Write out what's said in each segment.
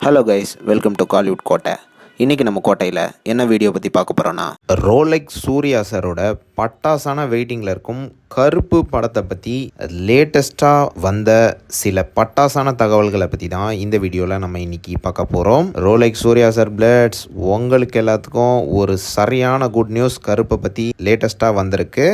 Hello guys, welcome to Kollywood கோட்டை. இன்றைக்கி நம்ம கோட்டையில் என்ன வீடியோ பற்றி பார்க்க போகிறோன்னா, ரோலெக்ஸ் சூர்யா சாரோட பட்டாசான வெயிட்டிங்கில் இருக்கும் கருப்பு படத்தை பற்றி லேட்டஸ்ட்டாக வந்த சில பட்டாசான தகவல்களை பற்றி தான் இந்த வீடியோவில் நம்ம இன்றைக்கி பார்க்க போகிறோம். ரோலெக்ஸ் சூர்யா சார் பிளட்ஸ், உங்களுக்கு எல்லாத்துக்கும் ஒரு சரியான குட் நியூஸ் கருப்பை பற்றி லேட்டஸ்ட்டாக வந்திருக்கு.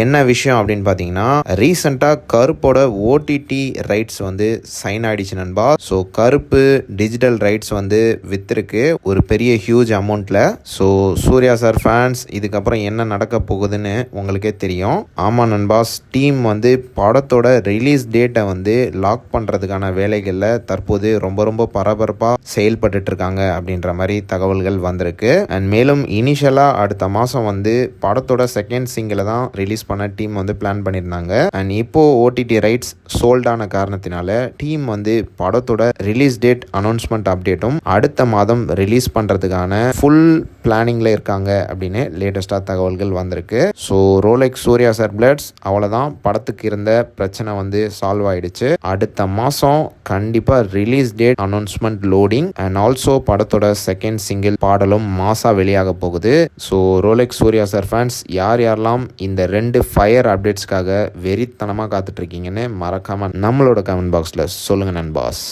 என்ன விஷயம் அப்படின்னு பார்த்தீங்கன்னா, ரீசெண்டாக கருப்போட ஓடிடி ரைட்ஸ் வந்து சைன் ஆகிடுச்சு நண்பா. ஸோ கருப்பு டிஜிட்டல் ரைட்ஸ் வந்து விற்றுருக்கு ஒரு பெரிய ஹியூஜ் அமௌண்ட்டில். ஸோ சூர்யா சார் ஃபேன்ஸ் இதுக்கப்புறம் என்ன நடக்க போகுதுன்னு உங்களுக்கே தெரியும். ஆமாம் நண்பாஸ், டீம் வந்து படத்தோட ரிலீஸ் டேட்டை வந்து லாக் பண்ணுறதுக்கான வேலைகளில் தற்போது ரொம்ப பரபரப்பாக செயல்பட்டு இருக்காங்க அப்படின்ற மாதிரி தகவல்கள் வந்திருக்கு. அண்ட் மேலும் இனிஷியலாக அடுத்த மாதம் வந்து படத்தோட செகண்ட் சிங்கிளை தான் ரிலீஸ் பண்ண டீம் வந்து பிளான் பண்ணியிருந்தாங்க. அண்ட் இப்போ ஓடிடி ரைட்ஸ் சோல்டான காரணத்தினால டீம் வந்து படத்தோட ரிலீஸ் டேட் அனௌன்ஸ்மெண்ட் அப்டேட்டும் அடுத்த மாதம் ரிலீஸ் பண்ணுறதுக்கான ஃபுல் பிளானிங்கில் இருக்காங்க அப்படின்னு லேட்டஸ்டாக தகவல்கள் வந்திருக்கு. ஸோ ரோலெக்ஸ் சூர்யா சார் பிளட்ஸ் அவ்வளோதான், படத்துக்கு இருந்த பிரச்சனை வந்து சால்வ் ஆயிடுச்சு. அடுத்த மாதம் கண்டிப்பாக release date announcement loading and also படத்தோட செகண்ட் சிங்கிள் பாடலும் மாசா வெளியாக போகுது. So Rolex Suriya sir fans யாரெல்லாம் இந்த 2 ஃபயர் அப்டேட்ஸ்க்காக வெறித்தனமாக காத்துட்டு இருக்கீங்கன்னு மறக்காம நம்மளோட கமெண்ட் பாக்ஸில் சொல்லுங்க நண்பாஸ்.